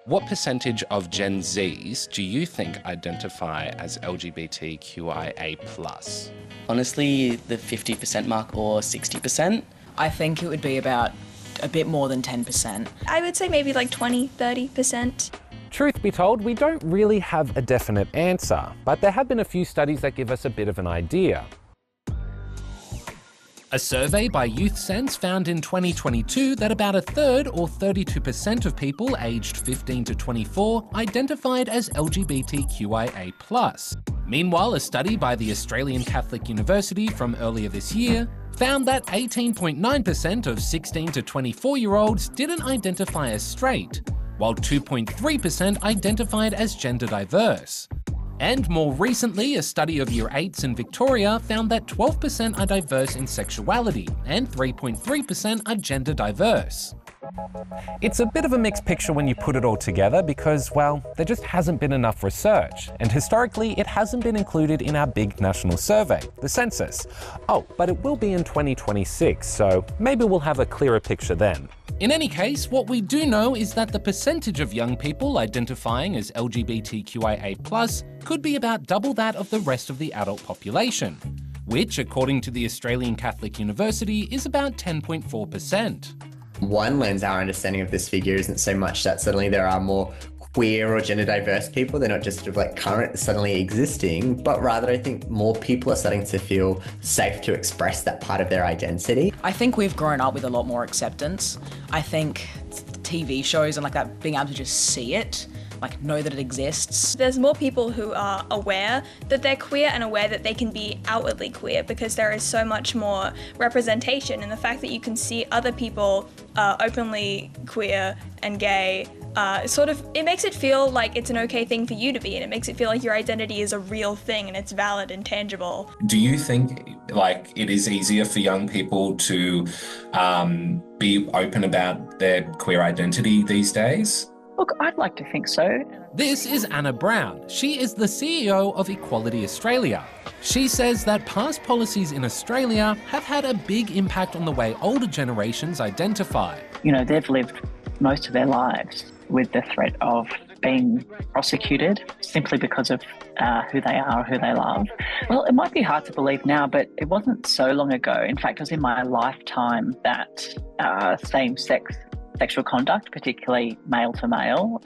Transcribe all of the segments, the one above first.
What percentage of Gen Zs do you think identify as LGBTQIA+? Honestly, the 50% mark or 60%. I think it would be about a bit more than 10%. I would say maybe like 20-30%. Truth be told, we don't really have a definite answer, but there have been a few studies that give us a bit of an idea. A survey by YouthSense found in 2022 that about a third, or 32% of people aged 15 to 24, identified as LGBTQIA+. Meanwhile, a study by the Australian Catholic University from earlier this year found that 18.9% of 16 to 24-year-olds didn't identify as straight, while 2.3% identified as gender diverse. And more recently, a study of Year 8s in Victoria found that 12% are diverse in sexuality and 3.3% are gender diverse. It's a bit of a mixed picture when you put it all together because, well, there just hasn't been enough research, and historically it hasn't been included in our big national survey, the census. Oh, but it will be in 2026, so maybe we'll have a clearer picture then. In any case, what we do know is that the percentage of young people identifying as LGBTQIA+ could be about double that of the rest of the adult population, which, according to the Australian Catholic University, is about 10.4%. One lens our understanding of this figure isn't so much that suddenly there are more queer or gender diverse people, they're not just sort of like current suddenly existing, but rather I think more people are starting to feel safe to express that part of their identity. I think we've grown up with a lot more acceptance. I think TV shows and like that, being able to just see it, like know that it exists. There's more people who are aware that they're queer and aware that they can be outwardly queer because there is so much more representation, and the fact that you can see other people openly queer and gay it makes it feel like it's an okay thing for you to be, and it makes it feel like your identity is a real thing and it's valid and tangible. Do you think like it is easier for young people to be open about their queer identity these days? Look, I'd like to think so. This is Anna Brown. She is the CEO of Equality Australia. She says that past policies in Australia have had a big impact on the way older generations identify. You know, they've lived most of their lives with the threat of being prosecuted simply because of who they are or who they love. Well, it might be hard to believe now, but it wasn't so long ago. In fact, it was in my lifetime that same-sex sexual conduct, particularly male to male,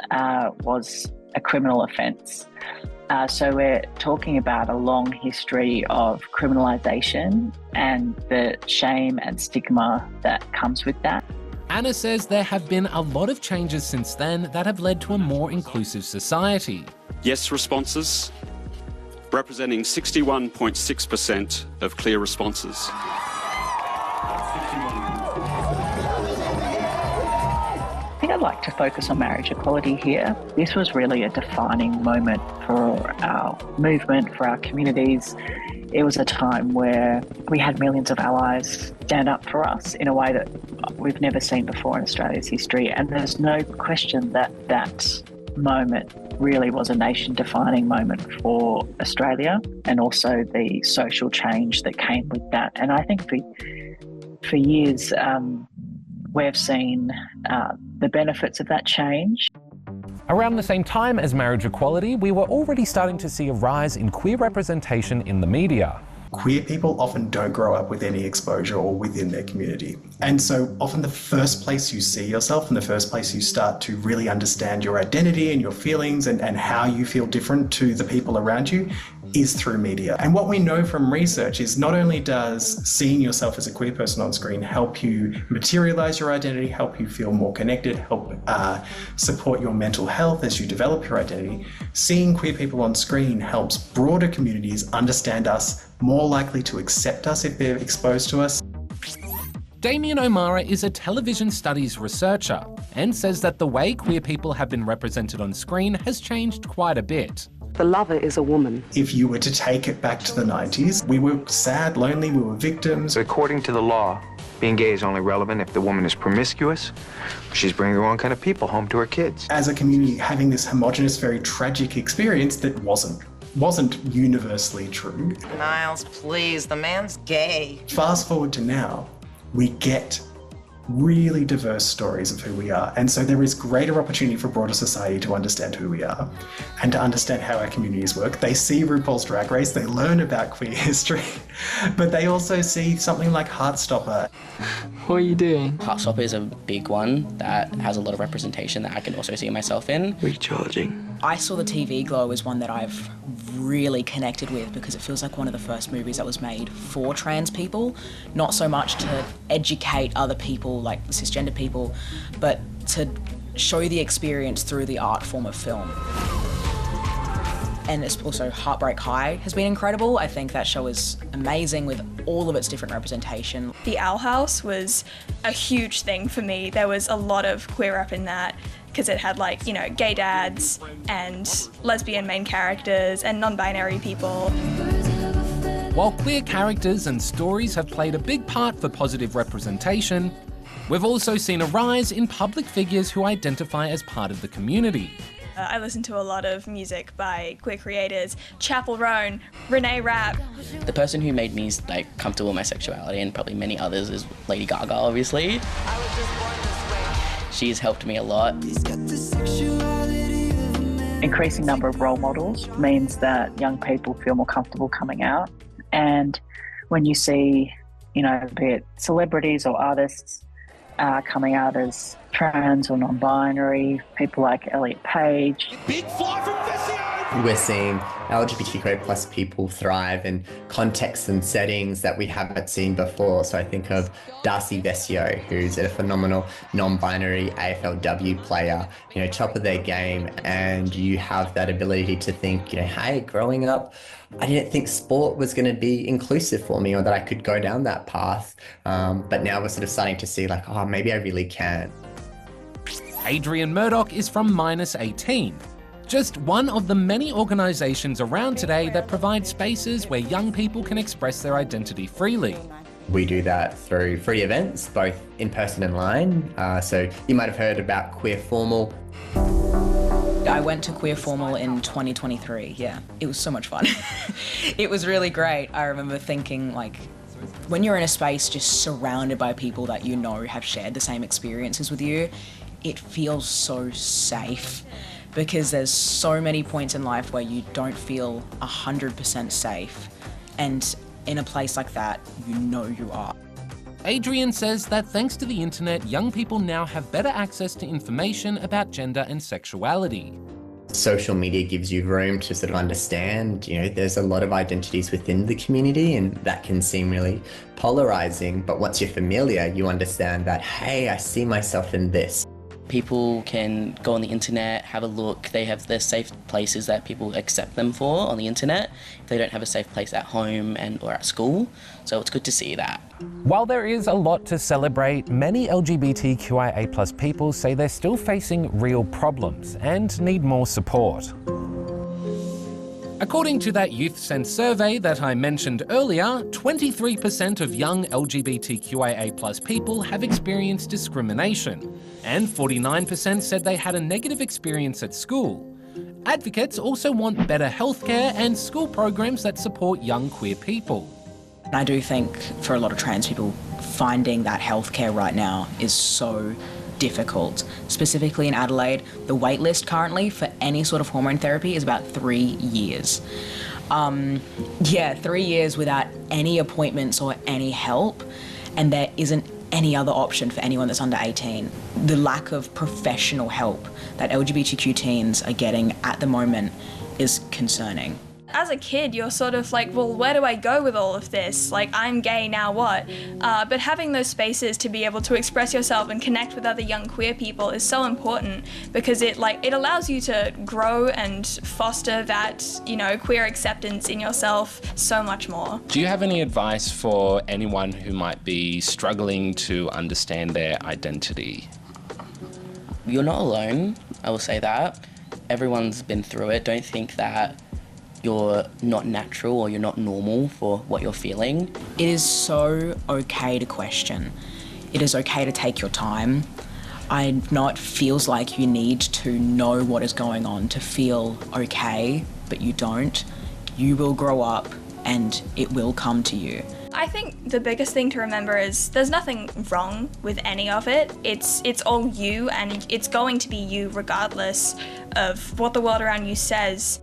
was a criminal offence. So we're talking about a long history of criminalisation and the shame and stigma that comes with that. Anna says there have been a lot of changes since then that have led to a more inclusive society. Yes responses, representing 61.6% of clear responses. I think I'd like to focus on marriage equality here. This was really a defining moment for our movement, for our communities. It was a time where we had millions of allies stand up for us in a way that we've never seen before in Australia's history. And there's no question that that moment really was a nation-defining moment for Australia, and also the social change that came with that. And I think for years, we've seen the benefits of that change. Around the same time as marriage equality, we were already starting to see a rise in queer representation in the media. Queer people often don't grow up with any exposure or within their community. And so often the first place you see yourself and the first place you start to really understand your identity and your feelings and how you feel different to the people around you is through media. And what we know from research is not only does seeing yourself as a queer person on screen help you materialize your identity, help you feel more connected, help support your mental health as you develop your identity, seeing queer people on screen helps broader communities understand us, more likely to accept us if they're exposed to us. Damien O'Mara is a television studies researcher and says that the way queer people have been represented on screen has changed quite a bit. The lover is a woman. If you were to take it back to the 90s, we were sad, lonely, we were victims. According to the law, being gay is only relevant if the woman is promiscuous, she's bringing the wrong kind of people home to her kids. As a community, having this homogenous, very tragic experience that wasn't universally true. Niles, please, the man's gay. Fast forward to now, we get really diverse stories of who we are. And so there is greater opportunity for broader society to understand who we are and to understand how our communities work. They see RuPaul's Drag Race, they learn about queer history, but they also see something like Heartstopper. What are you doing? Heartstopper is a big one that has a lot of representation that I can also see myself in. Recharging. I saw the TV Glow as one that I've really connected with because it feels like one of the first movies that was made for trans people, not so much to educate other people like cisgender people, but to show the experience through the art form of film. And it's also Heartbreak High has been incredible. I think that show is amazing with all of its different representation. The Owl House was a huge thing for me. There was a lot of queer rep in that because it had like, you know, gay dads and lesbian main characters and non-binary people. While queer characters and stories have played a big part for positive representation, we've also seen a rise in public figures who identify as part of the community. I listen to a lot of music by queer creators, Chappell Roan, Renee Rapp. The person who made me like comfortable with my sexuality, and probably many others, is Lady Gaga, obviously. She's helped me a lot. Increasing number of role models means that young people feel more comfortable coming out. And when you see, you know, be it celebrities or artists coming out as trans or non-binary, people like Elliot Page. Big fly from Vesio! We're seeing LGBTQIA plus people thrive in contexts and settings that we haven't seen before. So I think of Darcy Vesio, who's a phenomenal non-binary AFLW player, you know, top of their game. And you have that ability to think, you know, hey, growing up, I didn't think sport was going to be inclusive for me or that I could go down that path. But now we're sort of starting to see like, oh, maybe I really can. Adrian Murdoch is from Minus 18, just one of the many organisations around today that provide spaces where young people can express their identity freely. We do that through free events, both in person and online. So you might have heard about Queer Formal. I went to Queer Formal in 2023, yeah. It was so much fun. It was really great. I remember thinking, like, when you're in a space just surrounded by people that you know have shared the same experiences with you, it feels so safe because there's so many points in life where you don't feel 100% safe. And in a place like that, you know you are. Adrian says that thanks to the internet, young people now have better access to information about gender and sexuality. Social media gives you room to sort of understand, you know, there's a lot of identities within the community and that can seem really polarizing. But once you're familiar, you understand that, hey, I see myself in this. People can go on the internet, have a look. They have their safe places that people accept them for on the internet. They don't have a safe place at home or at school. So it's good to see that. While there is a lot to celebrate, many LGBTQIA+ people say they're still facing real problems and need more support. According to that Youth Sense survey that I mentioned earlier, 23% of young LGBTQIA+ people have experienced discrimination, and 49% said they had a negative experience at school. Advocates also want better healthcare and school programs that support young queer people. I do think for a lot of trans people, finding that healthcare right now is so difficult. Specifically in Adelaide, the wait list currently for any sort of hormone therapy is about 3 years. 3 years without any appointments or any help, and there isn't any other option for anyone that's under 18. The lack of professional help that LGBTQ teens are getting at the moment is concerning. As a kid, you're sort of like, well, where do I go with all of this? Like, I'm gay, now what? But having those spaces to be able to express yourself and connect with other young queer people is so important because it allows you to grow and foster that, you know, queer acceptance in yourself so much more. Do you have any advice for anyone who might be struggling to understand their identity? You're not alone, I will say that. Everyone's been through it. Don't think that you're not natural or you're not normal for what you're feeling. It is so okay to question. It is okay to take your time. I know it feels like you need to know what is going on to feel okay, but you don't. You will grow up and it will come to you. I think the biggest thing to remember is there's nothing wrong with any of it. It's all you, and it's going to be you regardless of what the world around you says.